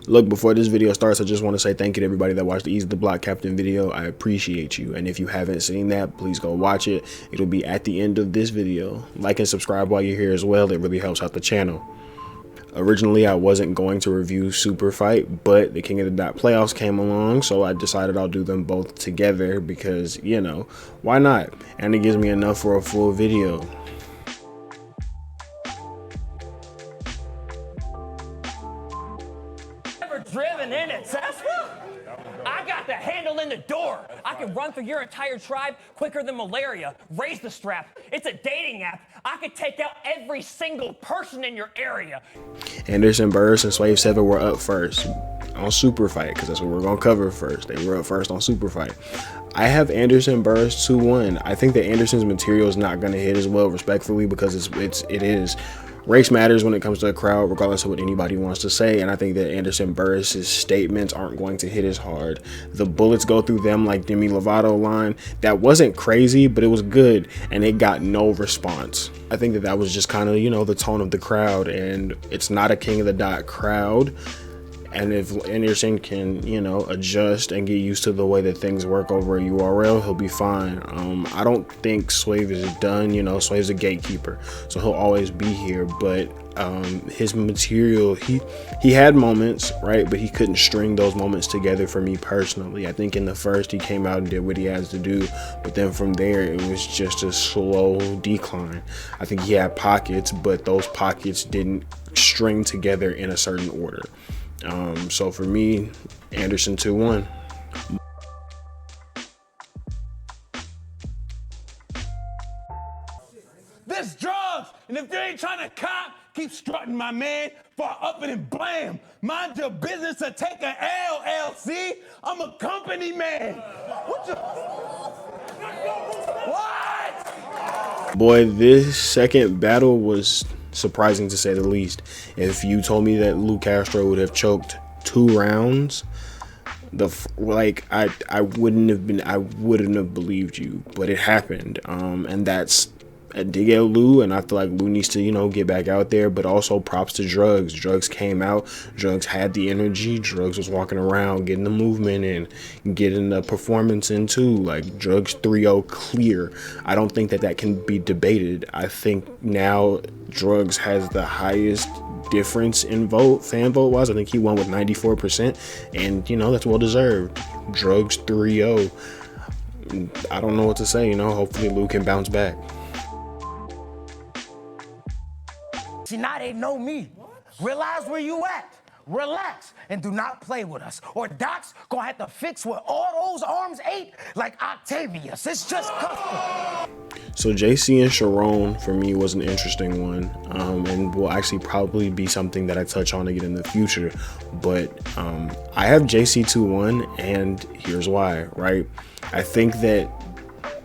Look, before this video starts, I just want to say thank you to everybody that watched the Easy the Block Captain video. I appreciate you. And if you haven't seen that, please go watch it. It'll be at the end of this video. Like and subscribe while you're here as well. It really helps out the channel. Originally, I wasn't going to review Super Fight, but the King of the Dot playoffs came along, so I decided I'll do them both together because, you know, why not? And it gives me enough for a full video. Driven in it, Tesla? I got the handle in the door. I can run through your entire tribe quicker than malaria. Raise the strap. It's a dating app. I could take out every single person in your area. Anderson Burris and Swave 7 were up first on Super Fight because that's what we're going to cover first. They were up first on Super Fight. I have Anderson Burris 2-1. I think that Anderson's material is not going to hit as well, respectfully, because it is. Race matters when it comes to a crowd, regardless of what anybody wants to say, and I think that Anderson Burris's statements aren't going to hit as hard. The bullets go through them like Demi Lovato line. That wasn't crazy, but it was good, and it got no response. I think that was just kind of, you know, the tone of the crowd, and it's not a King of the Dot crowd. And if Anderson can, you know, adjust and get used to the way that things work over a URL, he'll be fine. I don't think Swave is done. You know, Swave's a gatekeeper, so he'll always be here. But his material, he had moments, right? But he couldn't string those moments together for me personally. I think in the first, he came out and did what he has to do. But then from there, it was just a slow decline. I think he had pockets, but those pockets didn't string together in a certain order. So for me, Anderson 2-1. This drugs, and if you ain't trying to cop, keep strutting, my man, for up and blam. Mind your business or take a LLC. I'm a company man. What? Boy, this second battle was surprising to say the least. If you told me that Lu Castro would have choked 2 rounds, I wouldn't have believed you, but it happened. And that's a dig at Lu, and I feel like Lu needs to, you know, get back out there. But also props to Drugs. Drugs came out. Drugs had the energy. Drugs was walking around, getting the movement and getting the performance in too. Like Drugs 3-0 clear. I don't think that can be debated. I think now Drugs has the highest difference in fan vote wise. I think he won with 94%, and you know, that's well deserved. Drugs 3-0. I don't know what to say. You know, hopefully Lu can bounce back. See, now they know me. Realize where you at. Relax and do not play with us, or Doc's gonna have to fix what all those arms ate like Octavius. It's just custom. So JC and Sharon for me was an interesting one, and will actually probably be something that I touch on again in the future. But I have JC 2-1, and here's why. Right, I think that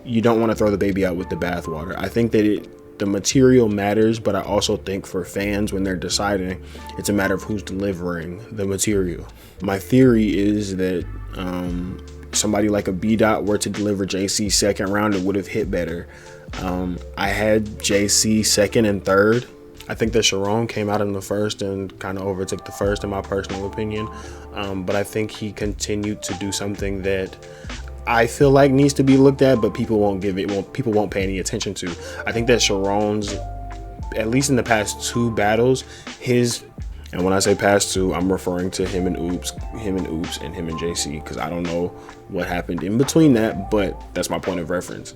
you don't want to throw the baby out with the bathwater. I think that the material matters, but I also think for fans, when they're deciding, it's a matter of who's delivering the material. My theory is that somebody like a B-Dot were to deliver JC second round, it would have hit better. I had JC second and third. I think that Sharon came out in the first and kind of overtook the first, in my personal opinion. But I think he continued to do something that I feel like needs to be looked at, but people won't pay any attention to. I think that Sharon's, at least in the past 2 battles, and when I say past 2, I'm referring to him and Oops, and him and JC, because I don't know what happened in between that, but that's my point of reference.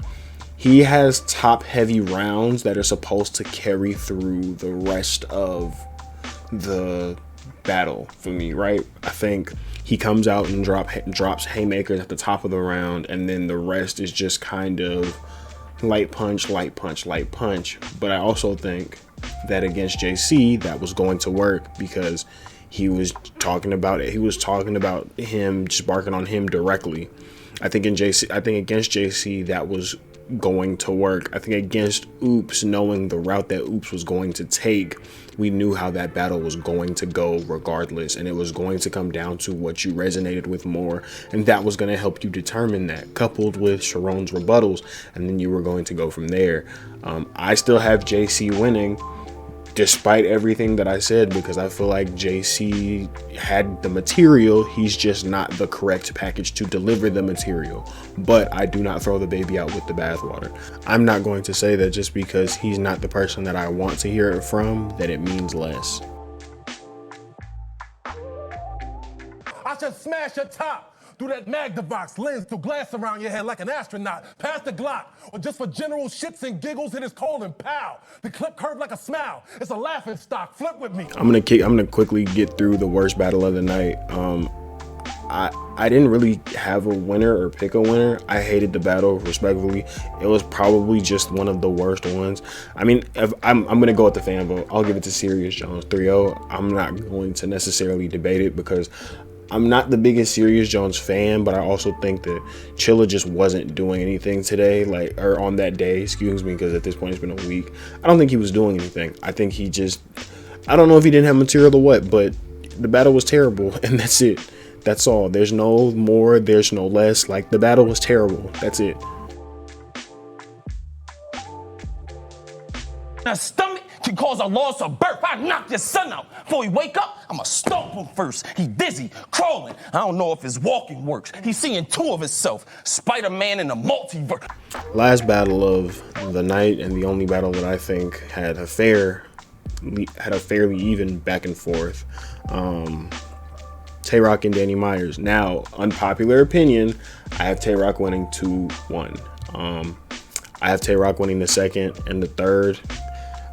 He has top heavy rounds that are supposed to carry through the rest of the battle for me, right? I think he comes out and drops haymakers at the top of the round, and then the rest is just kind of light punch, light punch, light punch. But I also think that against JC, that was going to work because he was talking about him, just barking on him directly. I think against JC, that was going to work. I think against Oops, knowing the route that Oops was going to take, we knew how that battle was going to go regardless, and it was going to come down to what you resonated with more, and that was going to help you determine that, coupled with Sharon's rebuttals, and then you were going to go from there. I still have JC winning, despite everything that I said, because I feel like JC had the material, he's just not the correct package to deliver the material. But I do not throw the baby out with the bathwater. I'm not going to say that just because he's not the person that I want to hear it from, that it means less. I should smash your top. Do that Magnavox lens through glass around your head like an astronaut. Pass the Glock. Or just for general shits and giggles, hit his cold and pow. The clip curved like a smile. It's a laughing stock. Flip with me. I'm gonna quickly get through the worst battle of the night. I didn't really have a winner or pick a winner. I hated the battle, respectfully. It was probably just one of the worst ones. I mean, if I'm gonna go with the fan vote. I'll give it to Serious Jones 3-0. I'm not going to necessarily debate it because I'm not the biggest Serious Jones fan, but I also think that Chilla just wasn't doing anything today, or on that day, excuse me, because at this point it's been a week. I don't think he was doing anything. I think he just, I don't know if he didn't have material or what, but the battle was terrible, and that's it. That's all. There's no more, there's no less. Like, the battle was terrible. That's it. Now, stomach can cause a loss of birth. I knock your son out. Before he wake up, I'ma stomp him first. He dizzy, crawling. I don't know if his walking works. He's seeing two of himself. Spider-Man in the multiverse. Last battle of the night, and the only battle that I think had a fairly even back and forth. Tay-Rock and Danny Myers. Now, unpopular opinion, I have Tay-Rock winning 2-1. I have Tay-Rock winning the second and the third.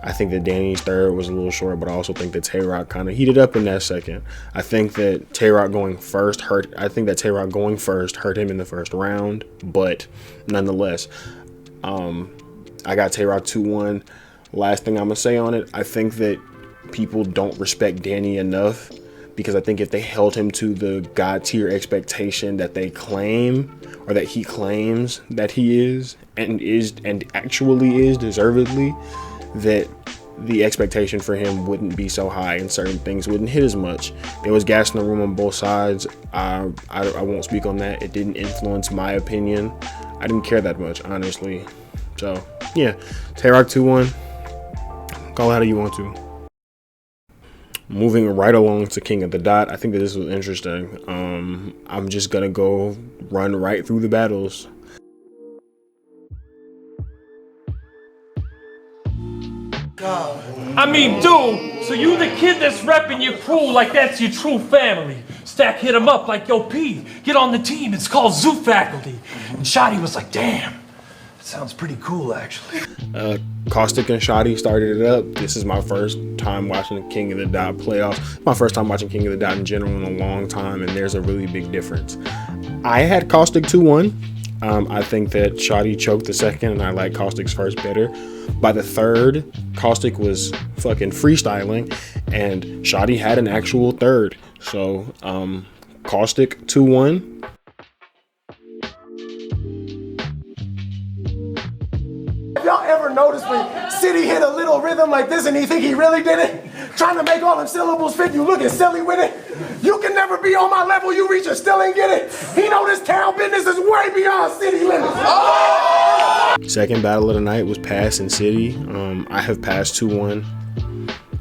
I think that Danny's third was a little short, but I also think that Tay-Rock kind of heated up in that second. I think that Tay-Rock going first hurt him in the first round, but nonetheless, I got Tay-Rock 2-1. Last thing I'm gonna say on it, I think that people don't respect Danny enough, because I think if they held him to the God tier expectation that they claim, or that he claims that he is and actually is deservedly, that the expectation for him wouldn't be so high and certain things wouldn't hit as much. There was gas in the room on both sides. I won't speak on that. It didn't influence my opinion. I didn't care that much, honestly. So yeah, Tay-Rock 2-1. Call it how you want to. Moving right along to King of the Dot. I think that this was interesting. I'm just gonna go run right through the battles. I mean, dude, so you the kid that's repping your crew like that's your true family. Stack hit him up like, yo, P, get on the team. It's called Zoo Faculty. And Shotty was like, damn, that sounds pretty cool, actually. Caustic and Shotty started it up. This is my first time watching the King of the Dot playoffs. My first time watching King of the Dot in general in a long time, and there's a really big difference. I had Caustic 2-1. I think that Shotty choked the second, and I like Caustic's first better. By the third, Caustic was fucking freestyling, and Shotty had an actual third. So, Caustic 2-1. Have y'all ever noticed when City hit a little rhythm like this and he think he really did it? Trying to make all them syllables fit, you looking silly with it? You can never be on my level, you reach and still ain't get it. He know this town business is way beyond city limits. Oh! Second battle of the night was Pass and City. I have Pass 2-1.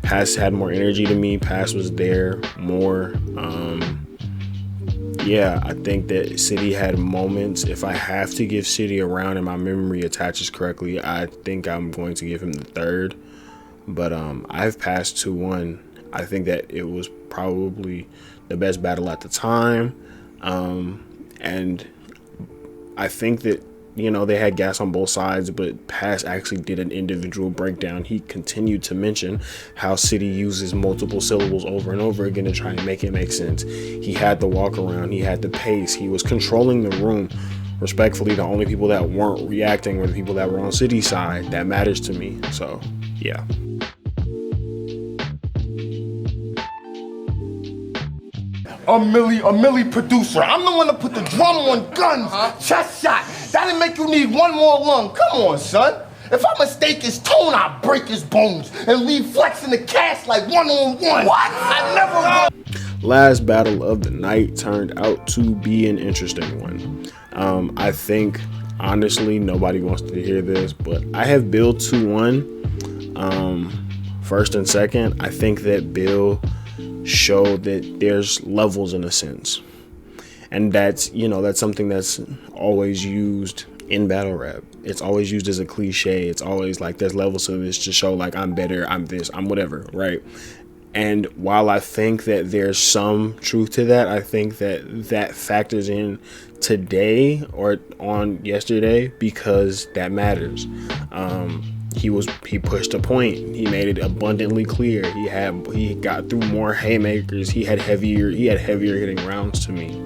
Pass had more energy to me. Pass was there more. Yeah, I think that City had moments. If I have to give City a round and my memory attaches correctly, I think I'm going to give him the third. But I've Passed 2-1. I think that it was probably the best battle at the time. And I think that, you know, they had gas on both sides, but Pass actually did an individual breakdown. He continued to mention how City uses multiple syllables over and over again to try and make it make sense. He had the walk around, he had the pace, he was controlling the room. Respectfully, the only people that weren't reacting were the people that were on City's side. That matters to me. So, yeah. A Millie producer. I'm the one that put the drum on guns. Chest shot. That'll make you need one more lung. Come on, son. If I mistake his tone, I'll break his bones and leave Flex in the cast like one-on-one. What? I never. Last battle of the night turned out to be an interesting one. I think, honestly, nobody wants to hear this, but I have Bill 2-1. first and second, I think that Bill showed that there's levels in a sense. And that's, you know, that's something that's always used in battle rap. It's always used as a cliche. It's always like there's levels to this to show like I'm better, I'm this, I'm whatever, right? And while I think that there's some truth to that, I think that that factors in today or on yesterday because that matters. He pushed a point. He made it abundantly clear. He got through more haymakers. He had heavier hitting rounds to me.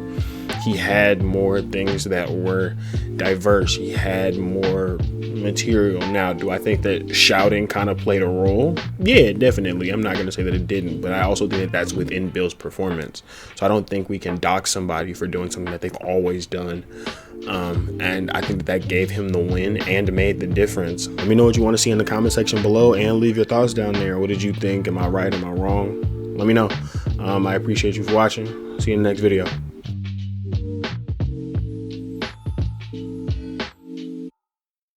He had more things that were diverse. He had more material. Now, do I think that shouting kind of played a role? Yeah, definitely. I'm not going to say that it didn't, but I also think that that's within Bill's performance. So I don't think we can dock somebody for doing something that they've always done. And I think that gave him the win and made the difference. Let me know what you want to see in the comment section below and leave your thoughts down there. What did you think? Am I right? Am I wrong? Let me know. I appreciate you for watching. See you in the next video.